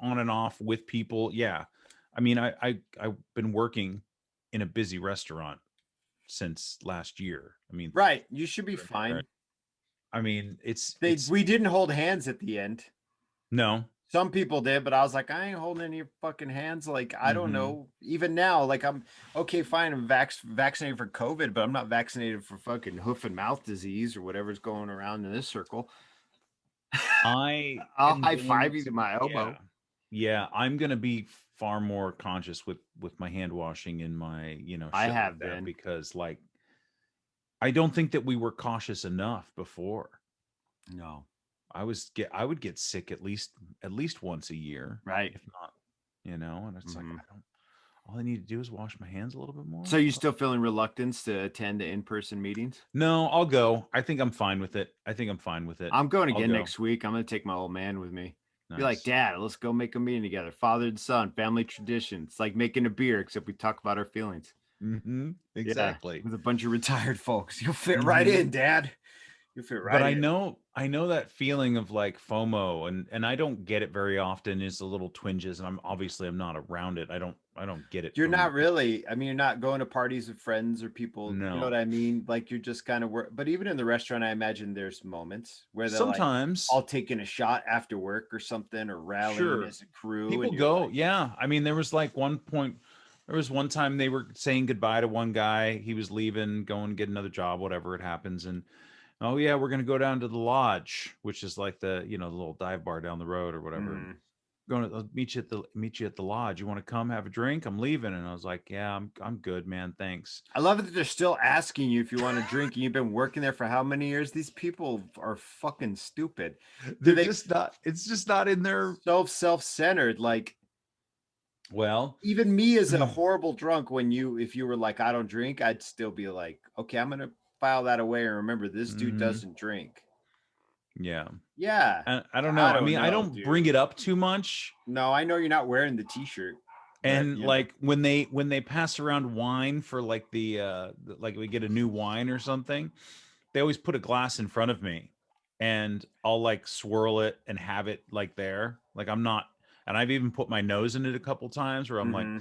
on and off with people. Yeah. I mean, I've been working in a busy restaurant since last year. I mean, right. You should be fine. I mean, we didn't hold hands at the end. No. Some people did, but I was like, I ain't holding any of your fucking hands. Like, I don't know. Even now, like, I'm okay, fine. I'm vaccinated for COVID, but I'm not vaccinated for fucking hoof and mouth disease or whatever's going around in this circle. I'll high five you to my elbow. Yeah, I'm gonna be far more conscious with my hand washing and my, you know, I have been, because like I don't think that we were cautious enough before. No. I would get sick at least once a year, right? If not, you know, and it's like all I need to do is wash my hands a little bit more. So you still feeling reluctance to attend the in-person meetings? No, I'll go. I think I'm fine with it. I'm going again next week. I'm going to take my old man with me. Nice. Be like, Dad, let's go make a meeting together. Father and son, family tradition. It's like making a beer, except we talk about our feelings. Exactly. Yeah, with a bunch of retired folks. You'll fit right in, Dad. You fit right But I in. know that feeling of like FOMO, and I don't get it very often. Is the little twinges, and I'm not around it. I don't get it You're from not really. I mean, you're not going to parties with friends or people. You know what no. I mean? Like you're just kind of work. But even in the restaurant, I imagine there's moments where they're like Sometimes, all taking a shot after work or something, or rallying sure, as a crew, people and you're go. like, Yeah, I mean, there was like one point. There was one time they were saying goodbye to one guy. He was leaving, going to get another job, whatever it happens, and oh yeah, we're gonna go down to the lodge, which is like the the little dive bar down the road or whatever. mm. Going to meet you at the lodge. You want to come have a drink? I'm leaving. And I was like, yeah, I'm good, man. Thanks. I love it that they're still asking you if you want to drink, and you've been working there for how many years? These people are fucking stupid. Do They're they just not. It's just not in their. so self-centered? Like Well, even me as a horrible drunk, when if you were like, I don't drink, I'd still be like, okay, I'm gonna file that away and remember this dude mhm, doesn't drink. yeah. Yeah. I don't know. I I don't mean, I know, don't dude. bring it up too much. No, I know you're not wearing the t-shirt, but And like when they pass around wine for like like we get a new wine or something, they always put a glass in front of me, and I'll like swirl it and have it like there. Like I'm not, and I've even put my nose in it a couple times where I'm like, mm-hmm.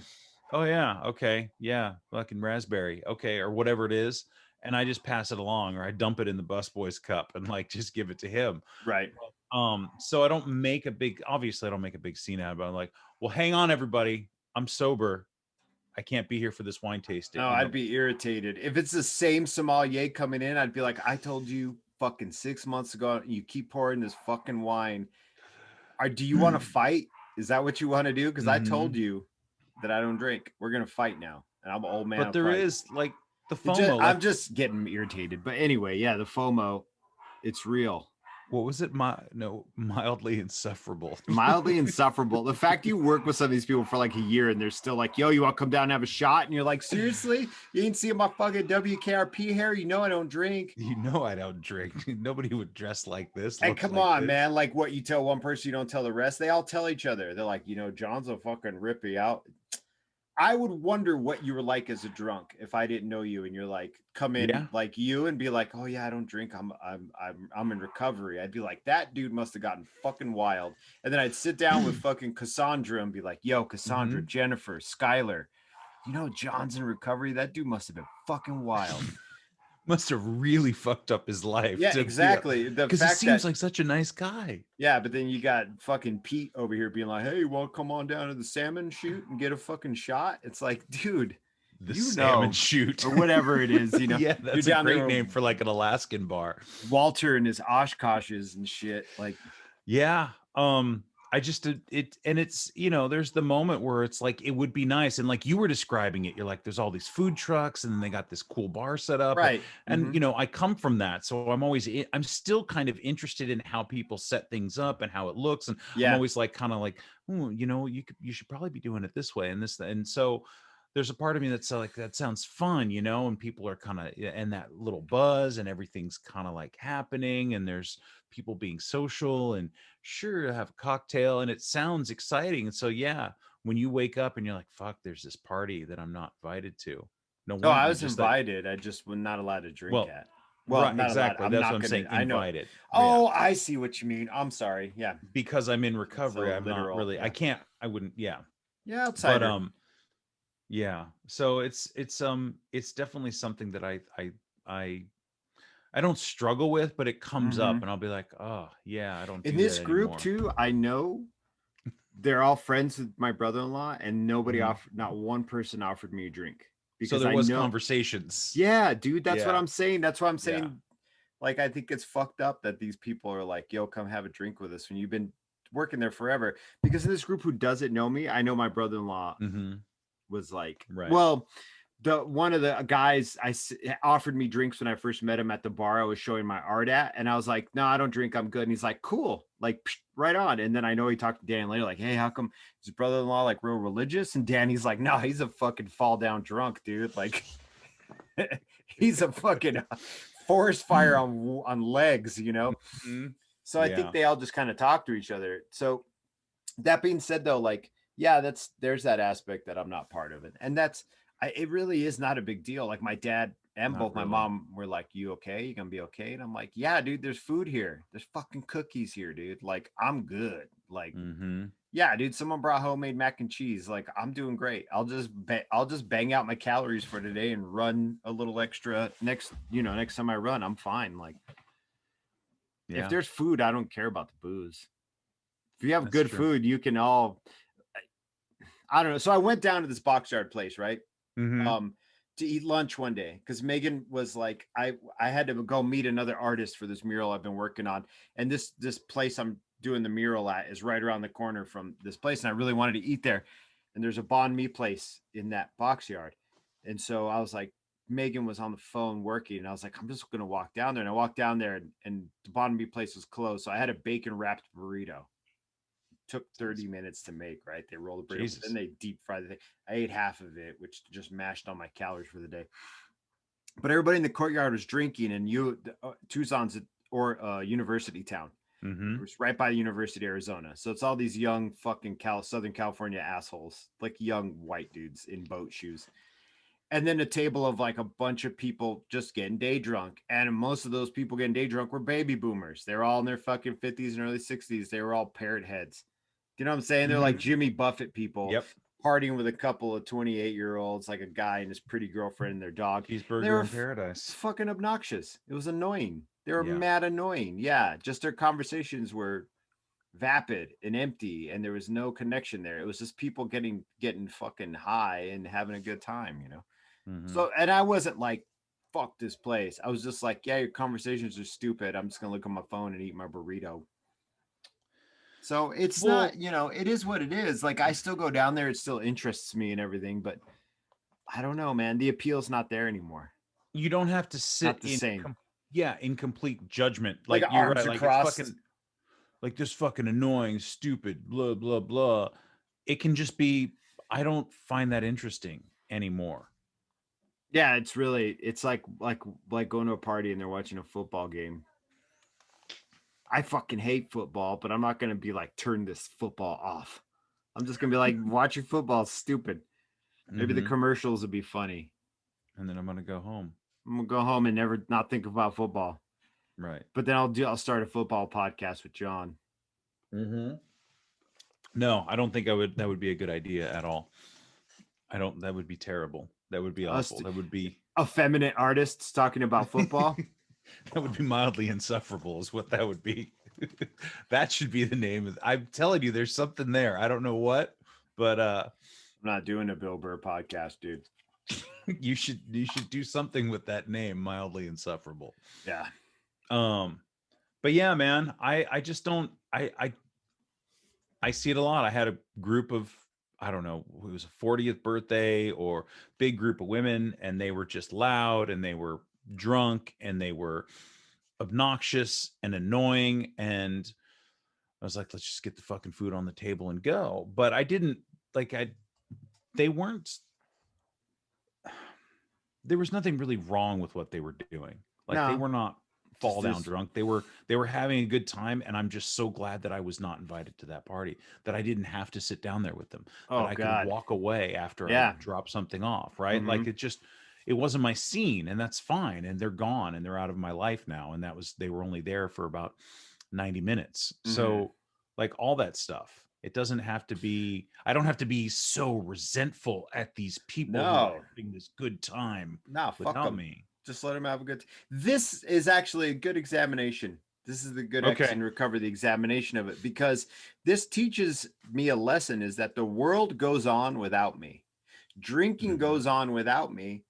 oh yeah, okay, yeah, fucking raspberry, okay, or whatever it is, and I just pass it along, or I dump it in the busboy's cup and like just give it to him. Right. So I don't make a big, obviously I don't make a big scene out of it. I'm like, well, hang on, everybody, I'm sober. I can't be here for this wine tasting. No, I'd be irritated. If it's the same sommelier coming in, I'd be like, I told you fucking 6 months ago, and you keep pouring this fucking wine. Do you want to fight? Is that what you want to do? Because I told Mhm. you that I don't drink. We're gonna fight now. And I'm an old man But of there fight. is like the FOMO, I'm like just getting irritated. But anyway, yeah, the FOMO, it's real. what was it? Mildly insufferable. Mildly insufferable. The fact you work with some of these people for like a year and they're still like, yo, you want to come down and have a shot? And you're like, seriously? You ain't seeing my fucking WKRP hair? You know I don't drink. You know I don't drink. Nobody would dress like this. And Look come like on, this. man. Like what you tell one person, you don't tell the rest. They all tell each other. They're like, John's a fucking rippy out. I would wonder what you were like as a drunk if I didn't know you and you're like come in Yeah. like you and be like, oh yeah, I don't drink. I'm in recovery. I'd be like, that dude must have gotten fucking wild. And then I'd sit down with fucking Cassandra and be like, yo, Cassandra, Mhm. Jennifer, Skylar, John's in recovery. That dude must have been fucking wild. Must have really fucked up his life Yeah, to be exactly. The because he fact seems that like such a nice guy. yeah, but then you got fucking Pete over here being like, hey, well, come on down to the salmon shoot and get a fucking shot. It's like, dude, The salmon know, shoot. or whatever it is, Yeah, you're that's a down great there name with for like an Alaskan bar. Walter and his Oshkoshes and shit. Like, Yeah. I just it and it's there's the moment where it's like it would be nice, and like you were describing it, you're like there's all these food trucks and then they got this cool bar set up, right. and Mm-hmm. I come from that, so I'm still kind of interested in how people set things up and how it looks, and I'm Yeah. always like kind of like, oh, you should probably be doing it this way and this, and so there's a part of me that's like that sounds fun, and people are kind of and that little buzz and everything's kind of like happening, and there's people being social and sure have a cocktail and it sounds exciting. And so yeah, when you wake up and you're like, fuck, there's this party that I'm not invited to. No No, I wonder, was just like, invited. I just was not allowed to drink well, at. Well, right, not allowed. exactly. I'm That's what not I'm gonna. saying. I know. Invited. Yeah. Oh, I see what you mean. I'm sorry. Yeah, Because I'm in it's recovery. so I'm not literal. really, Yeah, I wouldn't, yeah. yeah, But outsider. yeah. So it's definitely something that I I don't struggle with, but it comes Mm-hmm. up and I'll be like, oh yeah, I don't In do this that group anymore. too, I know they're all friends with my brother-in-law, and nobody Mhm. offered. Not one person offered me a drink So because there I was know. conversations. Yeah, dude, that's what Yeah. I'm saying. That's what I'm Yeah. saying. Like, I think it's fucked up that these people are like, yo, come have a drink with us when you've been working there forever. Because in this group who doesn't know me, I know my brother-in-law Hmm. was like, Right. well, one of the guys offered me drinks when I first met him at the bar I was showing my art at, and I was like, no, I don't drink, I'm good. And he's like, cool, like right on. And then I know he talked to Dan later, like, hey, how come his brother-in-law like real religious? And Danny's like, no, he's a fucking fall down drunk, dude. Like he's a fucking forest fire on legs, Mhm. So I think Yeah. they all just kind of talk to each other. So that being said, though, like, yeah, there's that aspect that I'm not part of it, and it really is not a big deal. Like my dad and Not both my really. mom were like, "You okay? You gonna be okay?" And I'm like, "Yeah, dude. There's food here. There's fucking cookies here, dude. Like, I'm good. Like, Mm-hmm. yeah, dude. Someone brought homemade mac and cheese. Like, I'm doing great. I'll just bang out my calories for today and run a little extra next time I run. I'm fine. Like, if Yeah, there's food, I don't care about the booze. If you have that's good true. food, you can all. I don't know. So I went down to this boxyard place, right? Mm-hmm. um to eat lunch one day because Megan was like, I had to go meet another artist for this mural I've been working on, and this place I'm doing the mural at is right around the corner from this place, and I really wanted to eat there, and there's a banh mi place in that box yard, and so I was like, Megan was on the phone working, and I was like, I'm just gonna walk down there, and I walked down there, and the banh mi place was closed, so I had a bacon wrapped burrito. Took 30 minutes to make, right? They roll the burrito, but then Jesus. they deep fry the thing. I ate half of it, which just mashed all my calories for the day. But everybody in the courtyard was drinking, and Tucson's university town. It Mm-hmm. was right by the University of Arizona. So it's all these young fucking Southern California assholes, like young white dudes in boat shoes. And then a table of like a bunch of people just getting day drunk. And most of those people getting day drunk were baby boomers. They were all in their fucking 50s and early 60s. They were all parrot heads. You know what I'm saying? They're like Mm-hmm. Jimmy Buffett people Yep. partying with a couple of 28-year-olds, like a guy and his pretty girlfriend and their dog. And they Cheeseburger were in paradise. fucking obnoxious. It was annoying. They were Yeah. mad annoying. Yeah. Just their conversations were vapid and empty, and there was no connection there. It was just people getting fucking high and having a good time, you know? Mm-hmm. So, and I wasn't like, fuck this place. I was just like, yeah, your conversations are stupid. I'm just going to look on my phone and eat my burrito. So it's not, Well, it is what it is. Like, I still go down there. It still interests me and everything, but I don't know, man. The appeal's not there anymore. you don't have to Not sit the same. yeah, in complete judgment. Like Like you're arms right. Like it's across. fucking like this fucking annoying, stupid, blah blah blah. It can just be. I don't find that interesting anymore. Yeah, it's like going to a party and they're watching a football game. I fucking hate football, but I'm not going to be like, turn this football off. I'm just going to be like, watching football is stupid. Maybe the Mm-hmm. commercials would be funny. And then I'm gonna go home. I'm gonna go home and never not think about football. Right. But then I'll start a football podcast with John. Mm-hmm. No, I don't think I would. That would be a good idea at all. I don't. That would be terrible. That would be Us awful. That would be. effeminate artists talking about football. That would be mildly insufferable. Is what that would be. That should be the name. I'm telling you, there's something there. I don't know what, but I'm not doing a Bill Burr podcast, dude. you should do something with that name, mildly insufferable. Yeah. But yeah, man, I just don't. I see it a lot. I had a group of, I don't know, it was a 40th birthday or big group of women, and they were just loud and they were drunk and they were obnoxious and annoying. And I was like, let's just get the fucking food on the table and go. But I didn't like, they weren't, there was nothing really wrong with what they were doing. Like they No. were not Just fall down this. drunk. They were having a good time, and I'm just so glad that I was not invited to that party, that I didn't have to sit down there with them, that Oh I could God. walk away after I Yeah. dropped something off, right? Mm-hmm. Like it wasn't my scene, and that's fine, and they're gone and they're out of my life now, and they were only there for about 90 minutes. Mm-hmm. So like all that stuff. It doesn't have to be, I don't have to be so resentful at these people who are No. having this good time No, fuck without them. me. Just let them have a good. This is actually a good examination. This is the good Okay. X and recover the examination of it, because this teaches me a lesson: is that the world goes on without me. Drinking Mhm. goes on without me.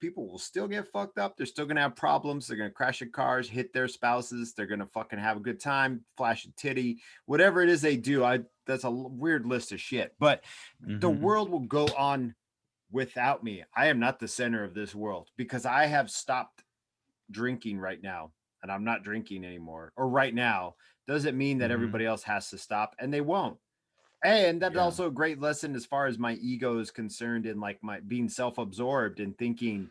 People will still get fucked up. They're still gonna have problems. They're gonna crash their cars, hit their spouses. They're gonna fucking have a good time, flash a titty, whatever it is they do. That's a weird list of shit. But the Mhm. world will go on without me. I am not the center of this world because I have stopped drinking right now, and I'm not drinking anymore. Or right now doesn't mean that Mhm. everybody else has to stop, and they won't. And that's Yeah. also a great lesson as far as my ego is concerned, in like my being self-absorbed and thinking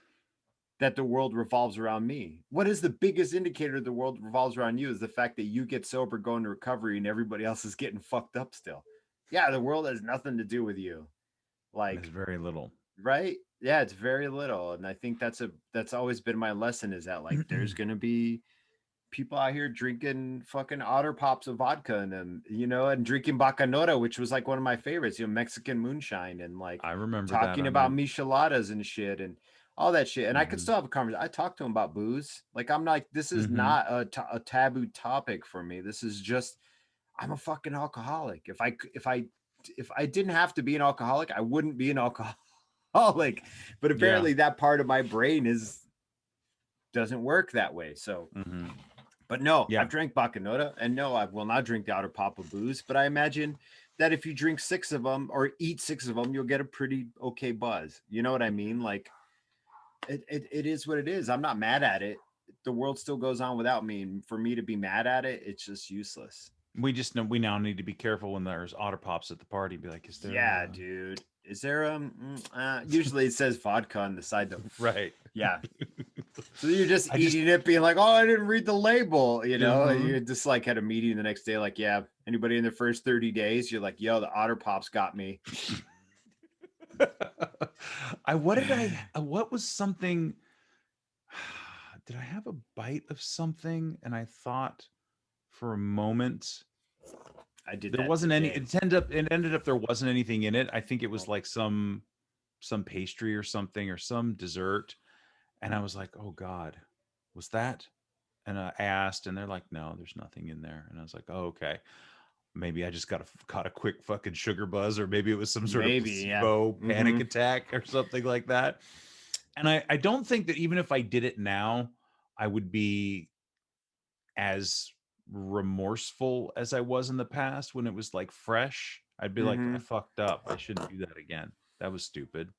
that the world revolves around me. What is the biggest indicator the world revolves around you is the fact that you get sober, go into recovery, and everybody else is getting fucked up still. Yeah, the world has nothing to do with you. There's Like, very little. right? Yeah, it's very little. And I think that's always been my lesson, is that like there's gonna be people out here drinking fucking otter pops of vodka in them, and drinking bacanora, which was like one of my favorites, Mexican moonshine, and like I remember that. talking about micheladas and shit and all that shit. And I could still have a conversation. I talked to him about booze. Like, I'm like, this is not a taboo topic for me. This is just, I'm a fucking alcoholic. If I didn't have to be an alcoholic, I wouldn't be an alcoholic. But apparently that part of my brain doesn't work that way. So but no, I've drank bacanora, and no, I will not drink the outer pop of booze. But I imagine that if you drink 6 of them or eat 6 of them, you'll get a pretty okay buzz. You know what I mean? Like, it is what it is. I'm not mad at it. The world still goes on without me. And for me to be mad at it, it's just useless. We now need to be careful when there's otter pops at the party. Be like, is there? Yeah, dude. Is there usually it says vodka on the side though. Right. Yeah. So you're just eating it, being like, oh, I didn't read the label, You just like had a meeting the next day, like, yeah, anybody in the first 30 days, you're like, yo, the otter pops got me. What was something? Did I have a bite of something and I thought for a moment I did. There wasn't any. It ended up there wasn't anything in it. I think it was like some pastry or something or some dessert, and I was like, "Oh God, was that?" And I asked, and they're like, "No, there's nothing in there." And I was like, "Oh, okay. Maybe I just caught a quick fucking sugar buzz, or maybe it was some sort of placebo panic attack or something like that." And I don't think that even if I did it now, I would be as remorseful as I was in the past when it was like fresh. I'd be like, I fucked up. I shouldn't do that again. That was stupid.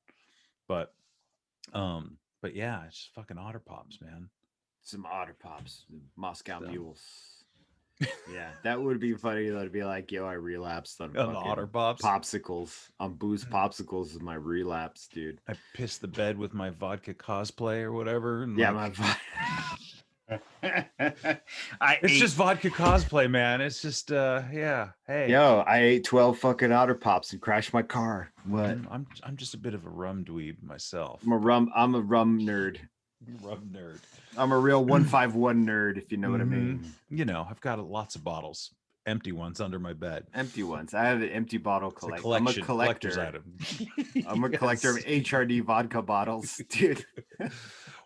But yeah, it's just fucking otter pops, man. Some otter pops, Moscow mules. Yeah, that would be funny though, to be like, yo, I relapsed on the otter pops. Popsicles. On booze popsicles is my relapse, dude. I pissed the bed with my vodka cosplay or whatever. And yeah, like, it's just vodka cosplay, man. It's just yeah. Hey, yo, I ate 12 fucking otter pops and crashed my car. What? I'm just a bit of a rum dweeb myself. I'm a rum nerd. Rum nerd. I'm a real 151 nerd, if you know what I mean. I've got lots of bottles, empty ones under my bed. Empty ones. I have an empty bottle collection. I'm a collector's item. I'm a collector of HRD vodka bottles, dude.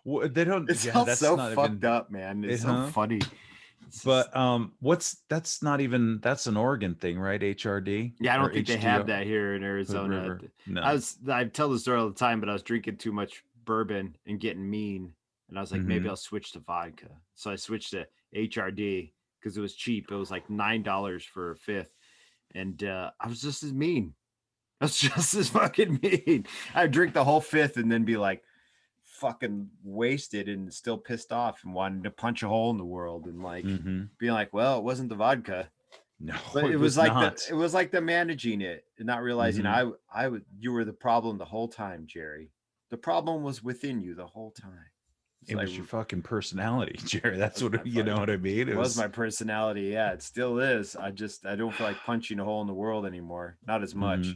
Well, they don't. It's all so fucked up, man. It's so funny. But that's not even. That's an Oregon thing, right? HRD. Yeah, I don't think they have that here in Arizona. No. I tell the story all the time, but I was drinking too much bourbon and getting mean, and I was like, maybe I'll switch to vodka. So I switched to HRD because it was cheap. It was like $9 for a fifth, and I was just as mean. I was just as fucking mean. I'd drink the whole fifth and then be like fucking wasted and still pissed off and wanting to punch a hole in the world and like being like, well, it wasn't the vodka. No, but it was like it was like the managing it and not realizing you were the problem the whole time, Jerry. The problem was within you the whole time. It was your fucking personality, Jerry. That's what you know what I mean. It was my personality. Yeah, it still is. I don't feel like punching a hole in the world anymore. Not as much.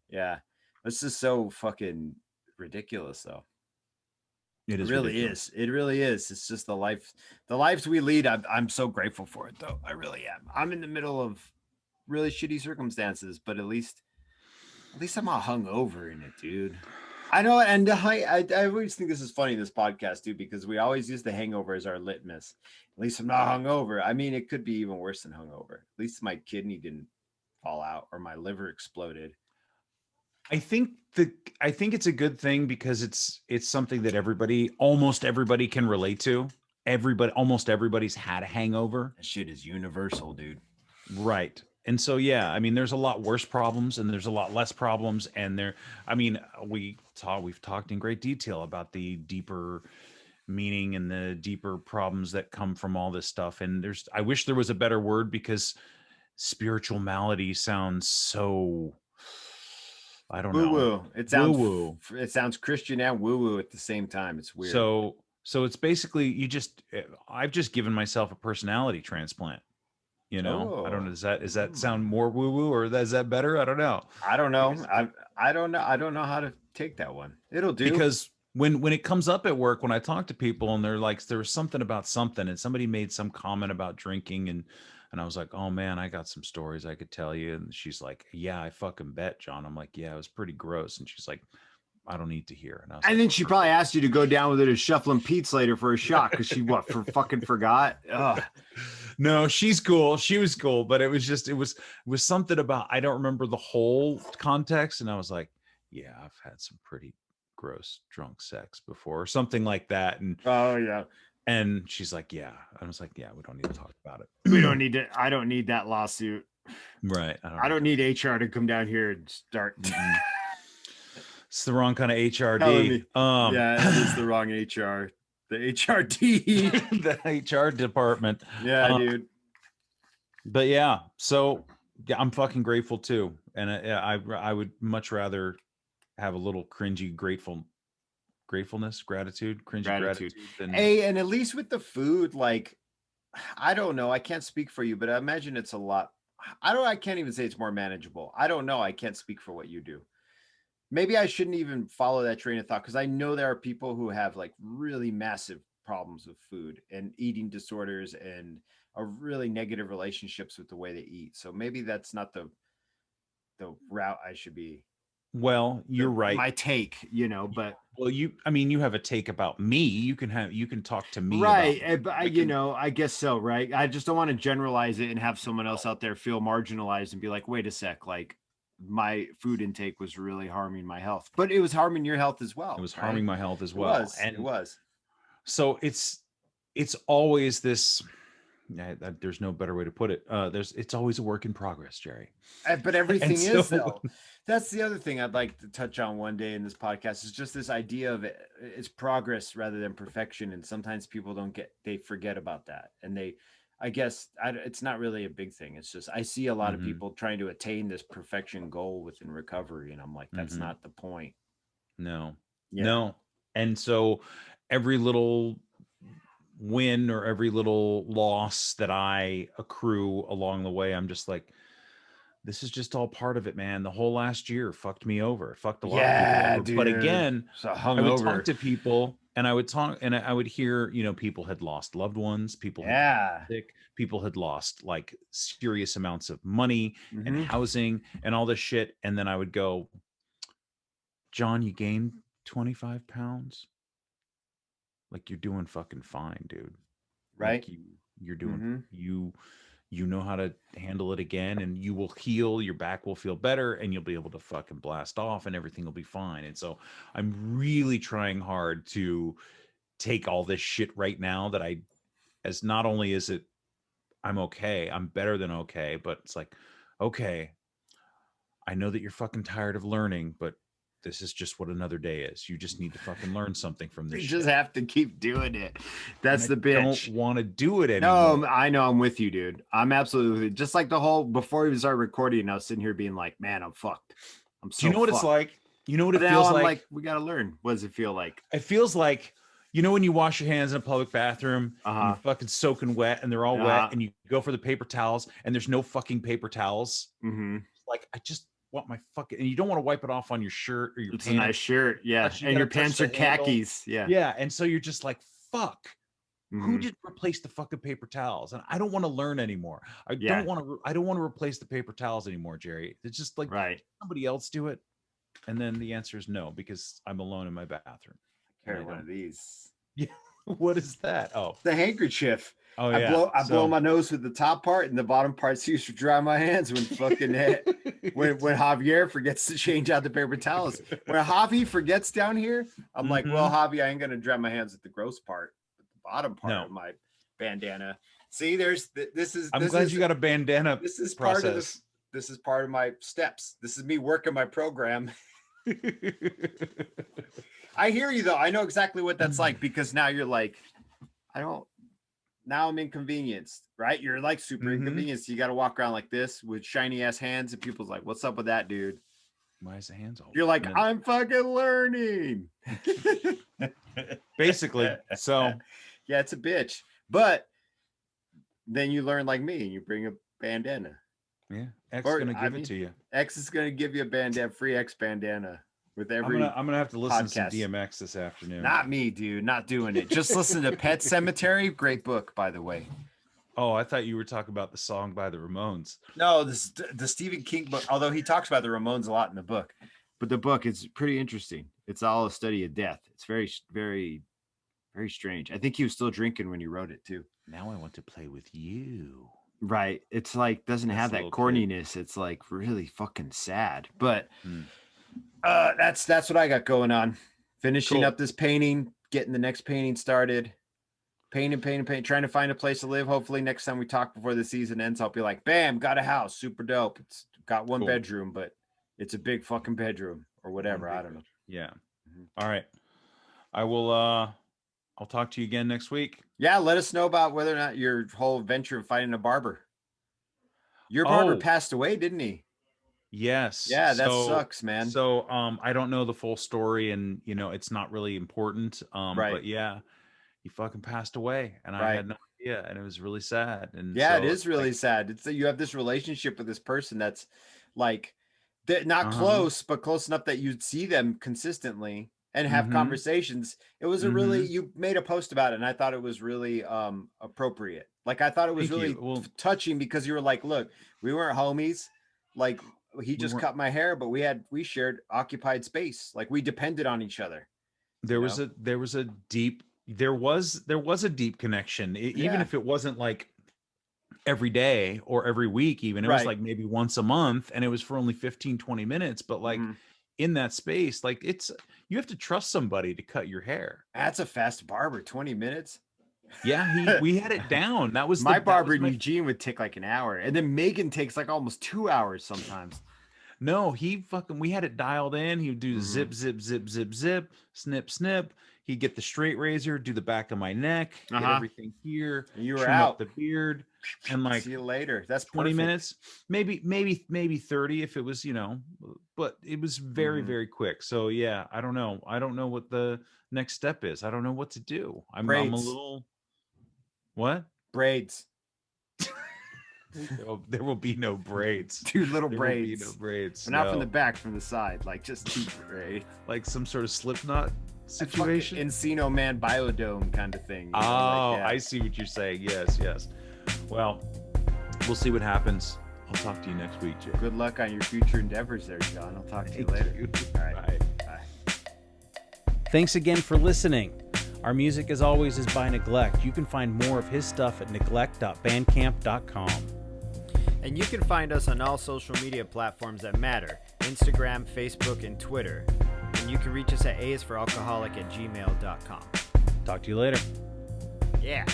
Yeah, this is so fucking ridiculous, though. It really is. It really is. It's just the lives we lead. I'm so grateful for it, though. I really am. I'm in the middle of really shitty circumstances, but at least I'm not hungover in it, dude. I know, and I always think this is funny, this podcast, too, because we always use the hangover as our litmus. At least I'm not hungover. I mean, it could be even worse than hungover. At least my kidney didn't fall out or my liver exploded. I think it's a good thing because it's something that almost everybody can relate to. Almost everybody's had a hangover. That shit is universal, dude. Right. And so, yeah, I mean, there's a lot worse problems and there's a lot less problems. And we've talked in great detail about the deeper meaning and the deeper problems that come from all this stuff. And I wish there was a better word because spiritual malady sounds so, I don't know. Woo-woo. It sounds Christian and woo-woo at the same time. It's weird. So it's basically I've just given myself a personality transplant. You know, I don't know. Oh. Does that sound more woo woo, or is that better? I don't know. I don't know. I don't know. I don't know how to take that one. It'll do. Because when it comes up at work, when I talk to people and they're like, there was something about something, and somebody made some comment about drinking, and I was like, oh man, I got some stories I could tell you. And she's like, yeah, I fucking bet, John. I'm like, yeah, it was pretty gross. And she's like, I don't need to hear. And I was And like, then she probably asked you to go down with her to Shuffling Pete's later for a shot because she fucking forgot. Ugh. no, she's cool. She was cool, but it was something about, I don't remember the whole context. And I was like, yeah, I've had some pretty gross drunk sex before, or something like that. Oh yeah. And she's like, yeah. I was like, yeah, we don't need to talk about it. We don't need to. I don't need that lawsuit. Right. I don't need HR to come down here and start. It's the wrong kind of Telling HRD. me. Yeah, it is the wrong HR. The HRD. The HR department. Yeah, dude. But yeah, so yeah, I'm fucking grateful too. And I would much rather have a little cringy gratefulness, gratitude, cringy gratitude than Hey, and at least with the food, like, I don't know. I can't speak for you, but I imagine it's a lot. I can't even say it's more manageable. I don't know. I can't speak for what you do. Maybe I shouldn't even follow that train of thought, because I know there are people who have like really massive problems with food and eating disorders and are really negative relationships with the way they eat. So maybe that's not the route I should be. well, you're right. My take, but Well, you have a take about me. You can talk to me. right. About But I guess so. Right. I just don't want to generalize it and have someone else out there feel marginalized and be like, wait a sec, like my food intake was really harming my health, But it was harming your health as well. It was right? harming my health as well. It was. So it's always this. There's no better way to put it. It's always a work in progress, Jerry. But everything And is so- though. That's the other thing I'd like to touch on one day in this podcast, is just this idea of it's progress rather than perfection. And sometimes people they forget about that. And it's not really a big thing. It's just, I see a lot of people trying to attain this perfection goal within recovery. And I'm like, that's not the point. No, Yeah. no. And so every little win or every little loss that I accrue along the way, I'm just like, this is just all part of it, man. The whole last year fucked me over. It fucked a lot of people over. Dude. But again, So I would hungover. talk to people and I would hear, people had lost loved ones, people had Yeah. sick, people had lost like serious amounts of money and Mhm. housing and all this shit. And then I would go, John, you gained 25 pounds. Like, you're doing fucking fine, dude. Right. Like, you're doing, you know how to handle it again, and you will heal, your back will feel better, and you'll be able to fucking blast off and everything will be fine. And so I'm really trying hard to take all this shit right now that not only is it, I'm okay, I'm better than okay, but it's like, okay, I know that you're fucking tired of learning, but this is just what another day is. You just need to fucking learn something from this you shit. just have to keep doing it. That's the I bitch. don't want to do it anymore. No, I know, I'm with you, dude. I'm absolutely just like the whole, before we start recording, I was sitting here being like, man, I'm fucked. I'm so Do you know what it's fucked. like? You know what But it now feels I'm like? we gotta learn. What does it feel like? It feels like, when you wash your hands in a public bathroom, and Uh-huh. you're fucking soaking wet and they're all Uh-huh. wet, and you go for the paper towels and there's no fucking paper towels. Mm-hmm. Like, I just want my fucking, and you don't want to wipe it off on your shirt or your It's pants. a nice shirt, yeah. Touch- you And your gotta touch pants the are handle. khakis, yeah. Yeah. And so you're just like, fuck. Who Mhm. didn't replace the fucking paper towels? And I don't want to learn anymore. I Yeah. don't want to replace the paper towels anymore, Jerry. It's just like, Right. somebody else do it. And then the answer is no, because I'm alone in my bathroom. Carry one of these. What is that? Oh, The handkerchief. oh I yeah. blow my nose with the top part, and the bottom part's used to dry my hands when fucking when Javier forgets to change out the paper towels. When Javi forgets down here, I'm like, well, Javi, I ain't gonna dry my hands with the gross part, but the bottom part of my bandana. See, I'm glad you got a bandana. This is process. part of this is part of my steps. This is me working my program. I hear you though. I know exactly what that's like, because now you're like, now I'm inconvenienced, right? You're like super inconvenienced. You got to walk around like this with shiny ass hands, and people's like, what's up with that, dude? Why is the hands all? You're like, I'm fucking learning. Basically. So yeah, it's a bitch. But then you learn like me and you bring a bandana. Yeah, X Or, gonna I give mean, it to you. X is gonna give you a bandana, free X bandana with every. I'm gonna have to listen to some podcast. DMX this afternoon. Not me, dude. Not doing it. Just listen to Pet Cemetery. Great book, by the way. Oh, I thought you were talking about the song by the Ramones. No, this the Stephen King book. Although he talks about the Ramones a lot in the book. But the book is pretty interesting. It's all a study of death. It's very, very, very strange. I think he was still drinking when he wrote it too. Now I want to play with you. Right. It's like doesn't That's have a that little corniness. It's like really fucking sad. But That's what I got going on. Finishing Cool. up this painting, getting the next painting started. Painting, trying to find a place to live. Hopefully next time we talk before the season ends, I'll be like, bam, got a house. Super dope. It's got one Cool. bedroom, but it's a big fucking bedroom or whatever. I don't know. Yeah. Mhm. All right. I will I'll talk to you again next week. Yeah, let us know about whether or not your whole venture of finding a barber. Your barber Oh. passed away, didn't he? Yes. Yeah, that sucks, man. So I don't know the full story, and it's not really important. Right. But yeah, he fucking passed away, and I Right. had no idea, and it was really sad. And Yeah, so it is really like, sad. It's that you have this relationship with this person that's like not Uh-huh. close, but close enough that you'd see them consistently and have Mhm. conversations. It was a really you made a post about it, and I thought it was really appropriate. Like I thought it was Thank really you. Well- touching because you were like, look, we weren't homies. Like he just weren't- cut my hair, but we shared occupied space. Like we depended on each other. there was a deep connection, even Yeah. if it wasn't like every day or every week. Even it was Right. like maybe once a month, and it was for only 15-20 minutes, but like Mhm. in that space, like you have to trust somebody to cut your hair. That's a fast barber, 20 minutes. Yeah, we had it down. That was My that barber was in Eugene would take like an hour, and then Megan takes like almost 2 hours sometimes. No, we had it dialed in. He would do Mhm. zip, zip, zip, zip, zip, snip, snip. He'd get the straight razor, do the back of my neck, get Uh-huh. everything here, And you were trim out. up the beard, and like See you later. That's 20 perfect. minutes, maybe 30 if it was, but it was very, Mhm. very quick. So yeah, I don't know. I don't know what the next step is. I don't know what to do. I'm a Braids. little what? Braids, There will be no braids. two little There braids. will be no braids. But not from no. the back, from the side, like just two braids. Like some sort of Slipknot Fucking situation. Encino Man Biodome kind of thing. you know, like, Oh, yeah. I see what you're saying. Yes. Well, we'll see what happens. I'll talk to you next week, Jay. Good luck on your future endeavors there, John. I'll talk to you Thank later. you. All right. Bye. Bye. Thanks again for listening. Our music, as always, is by Neglect. You can find more of his stuff at neglect.bandcamp.com. And you can find us on all social media platforms that matter: Instagram, Facebook, and Twitter. And you can reach us at aisforalcoholic@gmail.com. Talk to you later. Yeah.